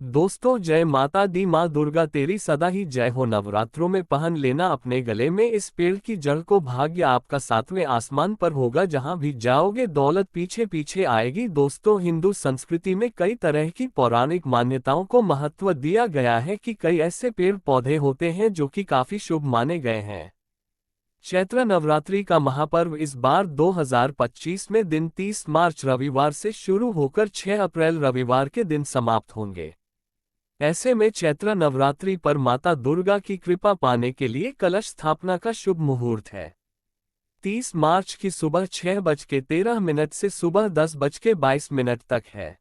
दोस्तों, जय माता दी। माँ दुर्गा तेरी सदा ही जय हो। नवरात्रों में पहन लेना अपने गले में इस पेड़ की जड़ को। भाग्य आपका सातवें आसमान पर होगा। जहाँ भी जाओगे दौलत पीछे पीछे आएगी। दोस्तों, हिंदू संस्कृति में कई तरह की पौराणिक मान्यताओं को महत्व दिया गया है कि कई ऐसे पेड़ पौधे होते हैं जो कि काफी शुभ माने गए हैं। चैत्र नवरात्रि का महापर्व इस बार 2025 में दिन 30 मार्च रविवार से शुरू होकर 6 अप्रैल रविवार के दिन समाप्त होंगे। ऐसे में चैत्र नवरात्रि पर माता दुर्गा की कृपा पाने के लिए कलश स्थापना का शुभ मुहूर्त है। 30 मार्च की सुबह 6:13 से सुबह 10:22 तक है।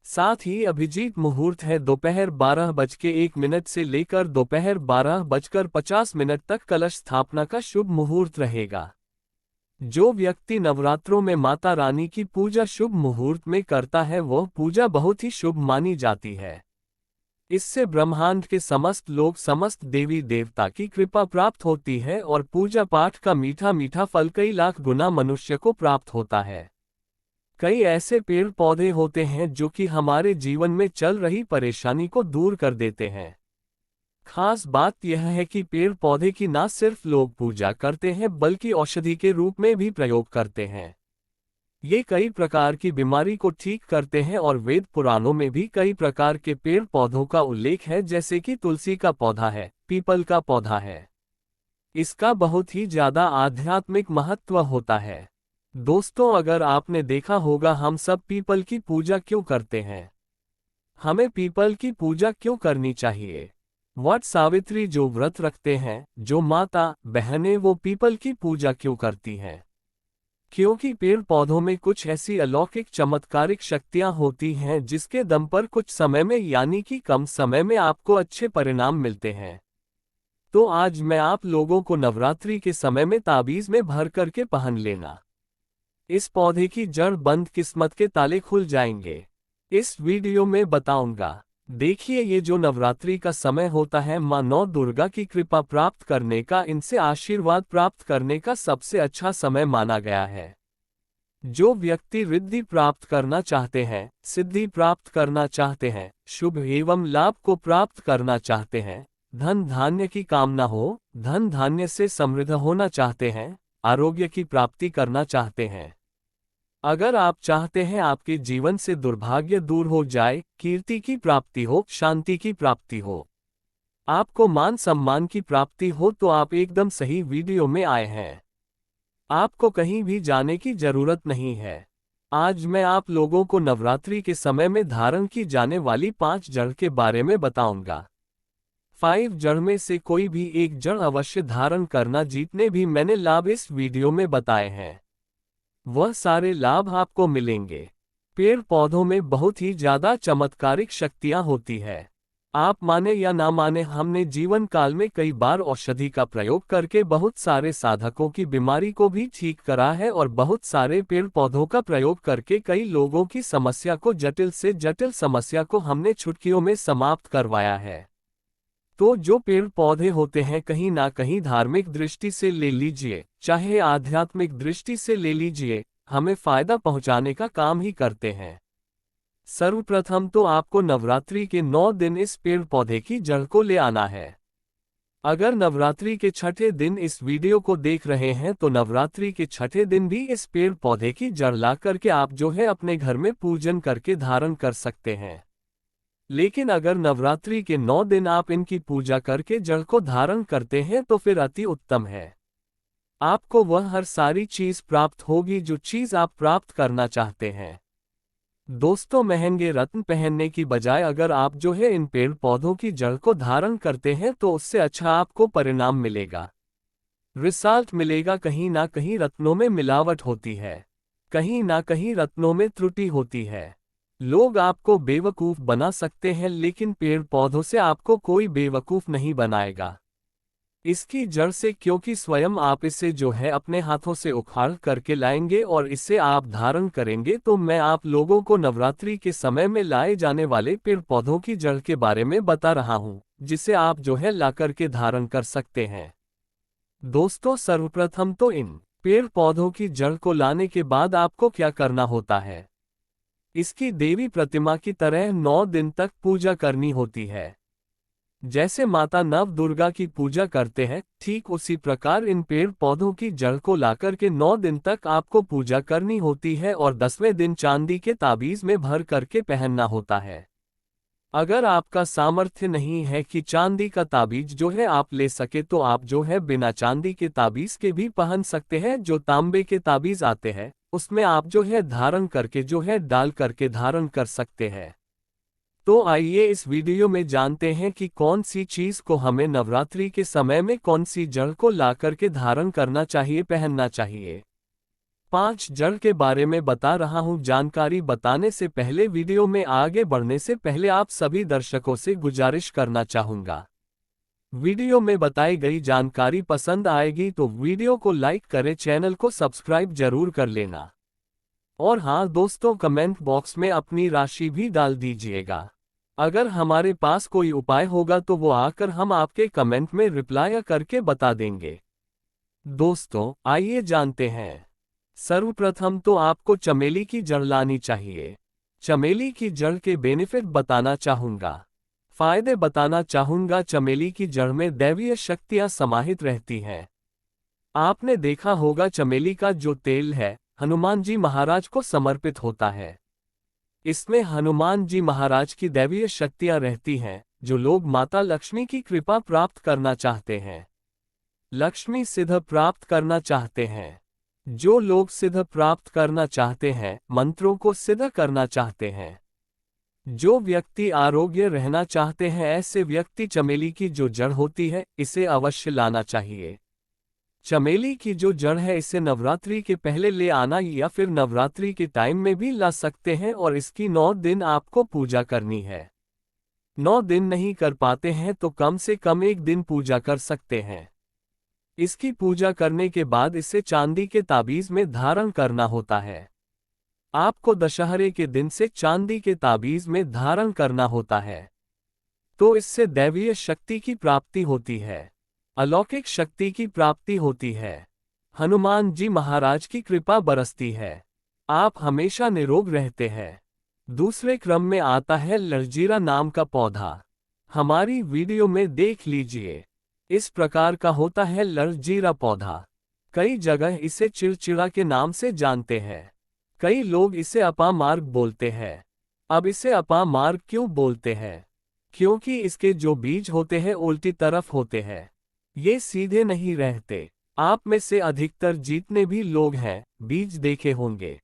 साथ ही अभिजीत मुहूर्त है दोपहर 12:01 से लेकर दोपहर 12:50 तक कलश स्थापना का शुभ मुहूर्त रहेगा। जो व्यक्ति नवरात्रों में माता रानी की पूजा शुभ मुहूर्त में करता है वह पूजा बहुत ही शुभ मानी जाती है। इससे ब्रह्मांड के समस्त लोग, समस्त देवी देवता की कृपा प्राप्त होती है और पूजा पाठ का मीठा मीठा फल कई लाख गुना मनुष्य को प्राप्त होता है। कई ऐसे पेड़ पौधे होते हैं जो कि हमारे जीवन में चल रही परेशानी को दूर कर देते हैं। खास बात यह है कि पेड़ पौधे की न सिर्फ लोग पूजा करते हैं बल्कि औषधि के रूप में भी प्रयोग करते हैं। ये कई प्रकार की बीमारी को ठीक करते हैं और वेद पुराणों में भी कई प्रकार के पेड़ पौधों का उल्लेख है, जैसे कि तुलसी का पौधा है, पीपल का पौधा है। इसका बहुत ही ज्यादा आध्यात्मिक महत्व होता है। दोस्तों, अगर आपने देखा होगा हम सब पीपल की पूजा क्यों करते हैं? हमें पीपल की पूजा क्यों करनी चाहिए? वट सावित्री जो व्रत रखते हैं, जो माता बहनें, वो पीपल की पूजा क्यों करती हैं? क्योंकि पेड़ पौधों में कुछ ऐसी अलौकिक चमत्कारिक शक्तियां होती हैं जिसके दम पर कुछ समय में यानी कि कम समय में आपको अच्छे परिणाम मिलते हैं। तो आज मैं आप लोगों को नवरात्रि के समय में ताबीज में भर करके पहन लेना। इस पौधे की जड़ बंद किस्मत के ताले खुल जाएंगे। इस वीडियो में बताऊंगा। देखिए, ये जो नवरात्रि का समय होता है माँ नौ दुर्गा की कृपा प्राप्त करने का, इनसे आशीर्वाद प्राप्त करने का सबसे अच्छा समय माना गया है। जो व्यक्ति रिद्धि प्राप्त करना चाहते हैं, सिद्धि प्राप्त करना चाहते हैं, शुभ एवं लाभ को प्राप्त करना चाहते हैं, धन धान्य की कामना हो, धन धान्य से समृद्ध होना चाहते हैं, आरोग्य की प्राप्ति करना चाहते हैं, अगर आप चाहते हैं आपके जीवन से दुर्भाग्य दूर हो जाए, कीर्ति की प्राप्ति हो, शांति की प्राप्ति हो, आपको मान सम्मान की प्राप्ति हो, तो आप एकदम सही वीडियो में आए हैं। आपको कहीं भी जाने की जरूरत नहीं है। आज मैं आप लोगों को नवरात्रि के समय में धारण की जाने वाली 5 जड़ के बारे में बताऊंगा। 5 जड़ में से कोई भी एक जड़ अवश्य धारण करना, जितने भी मैंने लाभ इस वीडियो में बताए हैं वह सारे लाभ आपको मिलेंगे। पेड़ पौधों में बहुत ही ज्यादा चमत्कारिक शक्तियां होती है। आप माने या ना माने, हमने जीवन काल में कई बार औषधि का प्रयोग करके बहुत सारे साधकों की बीमारी को भी ठीक करा है और बहुत सारे पेड़ पौधों का प्रयोग करके कई लोगों की समस्या को, जटिल से जटिल समस्या को हमने चुटकियों में समाप्त करवाया है। तो जो पेड़ पौधे होते हैं, कहीं ना कहीं धार्मिक दृष्टि से ले लीजिए, चाहे आध्यात्मिक दृष्टि से ले लीजिए, हमें फायदा पहुंचाने का काम ही करते हैं। सर्वप्रथम तो आपको नवरात्रि के 9 दिन इस पेड़ पौधे की जड़ को ले आना है। अगर नवरात्रि के छठे दिन इस वीडियो को देख रहे हैं तो नवरात्रि के छठे दिन भी इस पेड़ पौधे की जड़ ला करके आप जो है अपने घर में पूजन करके धारण कर सकते हैं। लेकिन अगर नवरात्रि के 9 दिन आप इनकी पूजा करके जड़ को धारण करते हैं तो फिर अति उत्तम है। आपको वह हर सारी चीज प्राप्त होगी जो चीज आप प्राप्त करना चाहते हैं। दोस्तों, महंगे रत्न पहनने की बजाय अगर आप जो है इन पेड़ पौधों की जड़ को धारण करते हैं तो उससे अच्छा आपको परिणाम मिलेगा, रिजल्ट मिलेगा। कहीं ना कहीं रत्नों में मिलावट होती है, कहीं ना कहीं रत्नों में त्रुटि होती है। लोग आपको बेवकूफ बना सकते हैं, लेकिन पेड़ पौधों से आपको कोई बेवकूफ नहीं बनाएगा। इसकी जड़ से, क्योंकि स्वयं आप इसे जो है अपने हाथों से उखाड़ करके लाएंगे और इसे आप धारण करेंगे। तो मैं आप लोगों को नवरात्रि के समय में लाए जाने वाले पेड़ पौधों की जड़ के बारे में बता रहा हूं, जिसे आप जो है ला करके धारण कर सकते हैं। दोस्तों, सर्वप्रथम तो इन पेड़ पौधों की जड़ को लाने के बाद आपको क्या करना होता है? इसकी देवी प्रतिमा की तरह 9 दिन तक पूजा करनी होती है। जैसे माता नव दुर्गा की पूजा करते हैं, ठीक उसी प्रकार इन पेड़ पौधों की जड़ को लाकर के 9 दिन तक आपको पूजा करनी होती है और 10वें दिन चांदी के ताबीज में भर करके पहनना होता है। अगर आपका सामर्थ्य नहीं है कि चांदी का ताबीज जो है आप ले सके, तो आप जो है बिना चांदी के ताबीज के भी पहन सकते हैं। जो तांबे के ताबीज आते हैं उसमें आप जो है धारण करके जो है डाल करके धारण कर सकते हैं। तो आइए इस वीडियो में जानते हैं कि कौन सी चीज को हमें नवरात्रि के समय में कौन सी जड़ को ला करके धारण करना चाहिए, पहनना चाहिए। 5 जड़ के बारे में बता रहा हूं। जानकारी बताने से पहले, वीडियो में आगे बढ़ने से पहले आप सभी दर्शकों से गुजारिश करना चाहूंगा, वीडियो में बताई गई जानकारी पसंद आएगी तो वीडियो को लाइक करें, चैनल को सब्सक्राइब जरूर कर लेना। और हाँ दोस्तों, कमेंट बॉक्स में अपनी राशि भी डाल दीजिएगा। अगर हमारे पास कोई उपाय होगा तो वो आकर हम आपके कमेंट में रिप्लाई करके बता देंगे। दोस्तों आइए जानते हैं। सर्वप्रथम तो आपको चमेली की जड़ लानी चाहिए। चमेली की जड़ के बेनिफिट बताना चाहूंगा, फायदे बताना चाहूंगा। चमेली की जड़ में दैवीय शक्तियां समाहित रहती हैं। आपने देखा होगा चमेली का जो तेल है हनुमान जी महाराज को समर्पित होता है। इसमें हनुमान जी महाराज की दैवीय शक्तियां रहती हैं। जो लोग माता लक्ष्मी की कृपा प्राप्त करना चाहते हैं, लक्ष्मी सिद्ध प्राप्त करना चाहते हैं, जो लोग सिद्ध प्राप्त करना चाहते हैं, मंत्रों को सिद्ध करना चाहते हैं, जो व्यक्ति आरोग्य रहना चाहते हैं, ऐसे व्यक्ति चमेली की जो जड़ होती है इसे अवश्य लाना चाहिए। चमेली की जो जड़ है इसे नवरात्रि के पहले ले आना या फिर नवरात्रि के टाइम में भी ला सकते हैं और इसकी 9 दिन आपको पूजा करनी है। 9 दिन नहीं कर पाते हैं तो कम से कम 1 दिन पूजा कर सकते हैं। इसकी पूजा करने के बाद इसे चांदी के ताबीज में धारण करना होता है। आपको दशहरे के दिन से चांदी के ताबीज में धारण करना होता है, तो इससे दैवीय शक्ति की प्राप्ति होती है, अलौकिक शक्ति की प्राप्ति होती है, हनुमान जी महाराज की कृपा बरसती है, आप हमेशा निरोग रहते हैं। दूसरे क्रम में आता है लरजीरा नाम का पौधा। हमारी वीडियो में देख लीजिए, इस प्रकार का होता है लरजीरा पौधा। कई जगह इसे चिड़चिड़ा के नाम से जानते हैं, कई लोग इसे अपामार्ग बोलते हैं। अब इसे अपामार्ग क्यों बोलते हैं? क्योंकि इसके जो बीज होते हैं उल्टी तरफ होते हैं, ये सीधे नहीं रहते। आप में से अधिकतर जितने भी लोग हैं बीज देखे होंगे,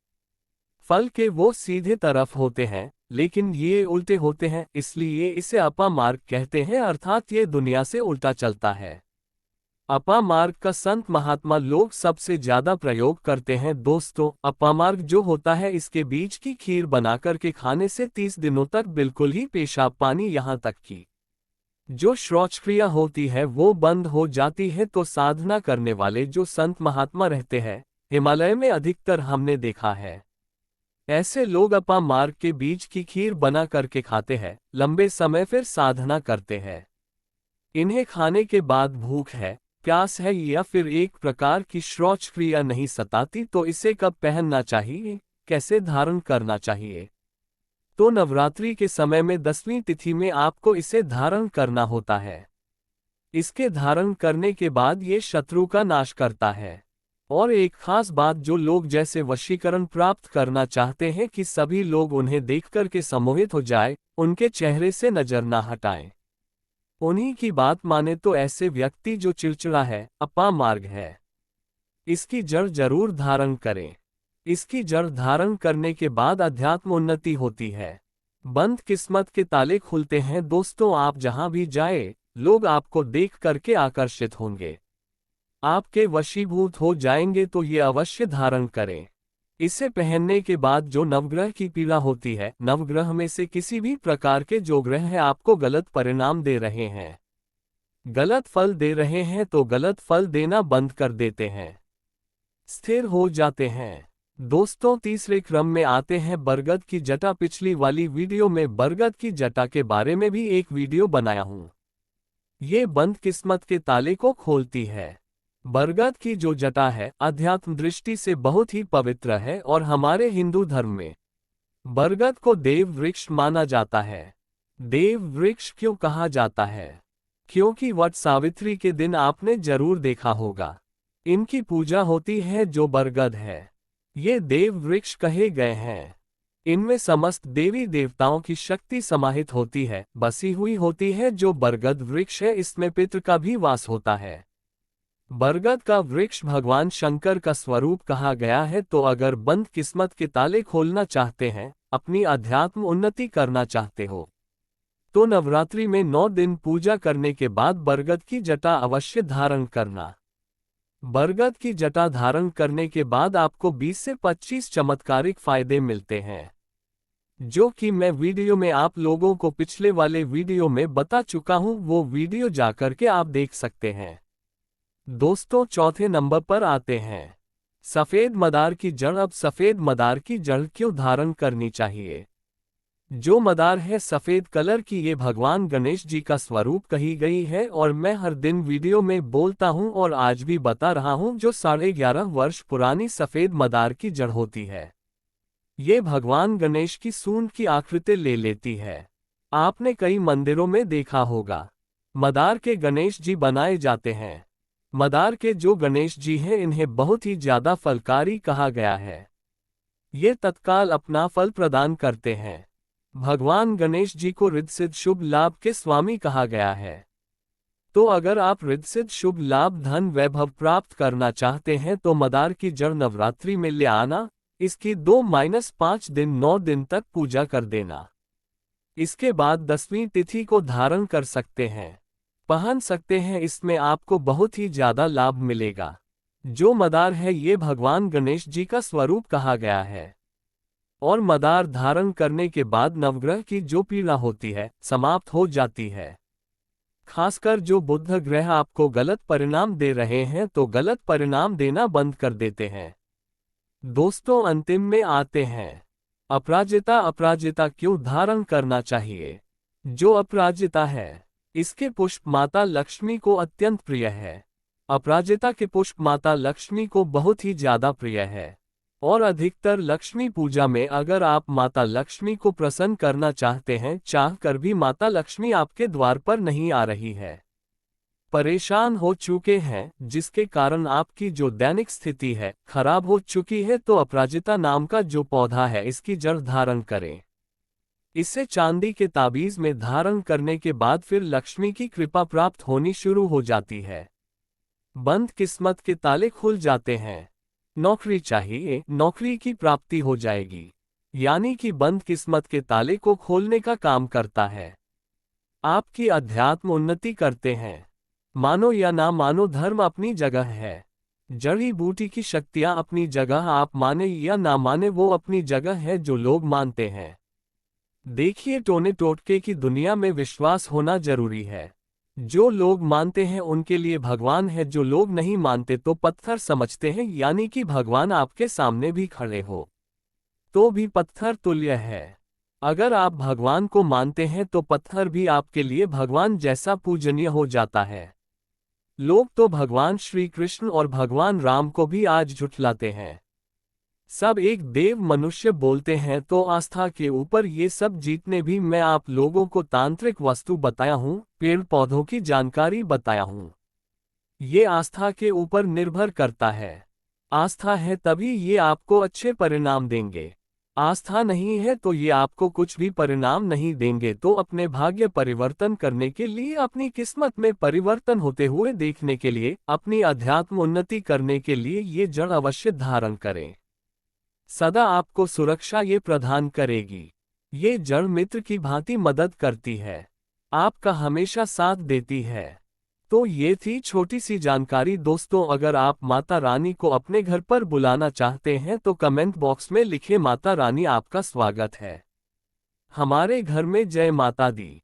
फल के वो सीधे तरफ होते हैं लेकिन ये उल्टे होते हैं, इसलिए इसे अपामार्ग कहते हैं, अर्थात ये दुनिया से उल्टा चलता है। अपामार्ग का संत महात्मा लोग सबसे ज्यादा प्रयोग करते हैं। दोस्तों अपामार्ग जो होता है इसके बीज की खीर बनाकर के खाने से 30 दिनों तक बिल्कुल ही पेशाब पानी यहाँ तक की जो शौच क्रिया होती है वो बंद हो जाती है। तो साधना करने वाले जो संत महात्मा रहते हैं हिमालय में अधिकतर हमने देखा है, ऐसे लोग अपामार्ग के बीज की खीर बना करके खाते हैं, लंबे समय फिर साधना करते हैं। इन्हें खाने के बाद भूख है, प्यास है या फिर एक प्रकार की शौच क्रिया नहीं सताती, तो इसे कब पहनना चाहिए, कैसे धारण करना चाहिए? तो नवरात्रि के समय में 10वीं तिथि में आपको इसे धारण करना होता है। इसके धारण करने के बाद ये शत्रु का नाश करता है। और एक खास बात, जो लोग जैसे वशीकरण प्राप्त करना चाहते हैं कि सभी लोग उन्हें देखकर के सम्मोहित हो जाए, उनके चेहरे से नजर ना हटाएं, उन्हीं की बात माने, तो ऐसे व्यक्ति जो चिड़चिड़ा है, अपामार्ग है, इसकी जड़ जरूर धारण करें। इसकी जड़ धारण करने के बाद अध्यात्म उन्नति होती है, बंद किस्मत के ताले खुलते हैं। दोस्तों आप जहां भी जाए लोग आपको देख करके आकर्षित होंगे, आपके वशीभूत हो जाएंगे, तो ये अवश्य धारण करें। इसे पहनने के बाद जो नवग्रह की पीड़ा होती है, नवग्रह में से किसी भी प्रकार के जो ग्रह हैं आपको गलत परिणाम दे रहे हैं, गलत फल दे रहे हैं, तो गलत फल देना बंद कर देते हैं, स्थिर हो जाते हैं। दोस्तों तीसरे क्रम में आते हैं बरगद की जटा। पिछली वाली वीडियो में बरगद की जटा के बारे में भी एक वीडियो बनाया हूं। ये बंद किस्मत के ताले को खोलती है। बरगद की जो जटा है अध्यात्म दृष्टि से बहुत ही पवित्र है और हमारे हिंदू धर्म में बरगद को देव वृक्ष माना जाता है। देव वृक्ष क्यों कहा जाता है? क्योंकि वट सावित्री के दिन आपने जरूर देखा होगा, इनकी पूजा होती है जो बरगद है। ये देव वृक्ष कहे गए हैं। इनमें समस्त देवी देवताओं की शक्ति समाहित होती है, बसी हुई होती है। जो बरगद वृक्ष है इसमें पितृ का भी वास होता है। बरगद का वृक्ष भगवान शंकर का स्वरूप कहा गया है। तो अगर बंद किस्मत के ताले खोलना चाहते हैं, अपनी अध्यात्म उन्नति करना चाहते हो, तो नवरात्रि में 9 दिन पूजा करने के बाद बरगद की जटा अवश्य धारण करना। बरगद की जटा धारण करने के बाद आपको 20 से 25 चमत्कारिक फायदे मिलते हैं, जो कि मैं वीडियो में आप लोगों को पिछले वाले वीडियो में बता चुका हूं। वो वीडियो जाकर के आप देख सकते हैं। दोस्तों, चौथे नंबर पर आते हैं सफेद मदार की जड़। अब सफेद मदार की जड़ क्यों धारण करनी चाहिए? जो मदार है सफेद कलर की, ये भगवान गणेश जी का स्वरूप कही गई है। और मैं हर दिन वीडियो में बोलता हूं और आज भी बता रहा हूं, जो 11.5 वर्ष पुरानी सफेद मदार की जड़ होती है, ये भगवान गणेश की सूंड की आकृति ले लेती है। आपने कई मंदिरों में देखा होगा, मदार के गणेश जी बनाए जाते हैं। मदार के जो गणेश जी हैं इन्हें बहुत ही ज्यादा फलकारी कहा गया है। ये तत्काल अपना फल प्रदान करते हैं। भगवान गणेश जी को रिद्ध सिद्ध शुभ लाभ के स्वामी कहा गया है। तो अगर आप रिद्ध सिद्ध शुभ लाभ धन वैभव प्राप्त करना चाहते हैं तो मदार की जड़ नवरात्रि में ले आना। इसकी 2-5 दिन 9 दिन तक पूजा कर देना। इसके बाद 10वीं तिथि को धारण कर सकते हैं, पहन सकते हैं। इसमें आपको बहुत ही ज्यादा लाभ मिलेगा। जो मदार है ये भगवान गणेश जी का स्वरूप कहा गया है। और मदार धारण करने के बाद नवग्रह की जो पीड़ा होती है समाप्त हो जाती है। खासकर जो बुध ग्रह आपको गलत परिणाम दे रहे हैं तो गलत परिणाम देना बंद कर देते हैं। दोस्तों, अंतिम में आते हैं अपराजिता। अपराजिता क्यों धारण करना चाहिए? जो अपराजिता है इसके पुष्प माता लक्ष्मी को अत्यंत प्रिय है। अपराजिता के पुष्प माता लक्ष्मी को बहुत ही ज्यादा प्रिय है। और अधिकतर लक्ष्मी पूजा में अगर आप माता लक्ष्मी को प्रसन्न करना चाहते हैं, चाहकर भी माता लक्ष्मी आपके द्वार पर नहीं आ रही है, परेशान हो चुके हैं, जिसके कारण आपकी जो दैनिक स्थिति है खराब हो चुकी है, तो अपराजिता नाम का जो पौधा है इसकी जड़ धारण करें। इसे चांदी के ताबीज में धारण करने के बाद फिर लक्ष्मी की कृपा प्राप्त होनी शुरू हो जाती है। बंद किस्मत के ताले खुल जाते हैं। नौकरी चाहिए, नौकरी की प्राप्ति हो जाएगी। यानी कि बंद किस्मत के ताले को खोलने का काम करता है। आपकी अध्यात्म उन्नति करते हैं। मानो या ना मानो, धर्म अपनी जगह है, जड़ी बूटी की शक्तियां अपनी जगह, आप माने या ना माने वो अपनी जगह है। जो लोग मानते हैं, देखिए टोने टोटके की दुनिया में विश्वास होना जरूरी है। जो लोग मानते हैं उनके लिए भगवान है, जो लोग नहीं मानते तो पत्थर समझते हैं। यानी कि भगवान आपके सामने भी खड़े हो तो भी पत्थर तुल्य है। अगर आप भगवान को मानते हैं तो पत्थर भी आपके लिए भगवान जैसा पूजनीय हो जाता है। लोग तो भगवान श्री कृष्ण और भगवान राम को भी आज झुठलाते हैं। सब एक देव मनुष्य बोलते हैं, तो आस्था के ऊपर ये सब जीतने भी मैं आप लोगों को तांत्रिक वस्तु बताया हूँ, पेड़ पौधों की जानकारी बताया हूँ। ये आस्था के ऊपर निर्भर करता है। आस्था है तभी ये आपको अच्छे परिणाम देंगे। आस्था नहीं है तो ये आपको कुछ भी परिणाम नहीं देंगे। तो अपने भाग्य परिवर्तन करने के लिए, अपनी किस्मत में परिवर्तन होते हुए देखने के लिए, अपनी अध्यात्म उन्नति करने के लिए ये जड़ अवश्य धारण करें। सदा आपको सुरक्षा ये प्रदान करेगी। ये जड़ मित्र की भांति मदद करती है, आपका हमेशा साथ देती है। तो ये थी छोटी सी जानकारी। दोस्तों, अगर आप माता रानी को अपने घर पर बुलाना चाहते हैं तो कमेंट बॉक्स में लिखिए, माता रानी आपका स्वागत है हमारे घर में, जय माता दी।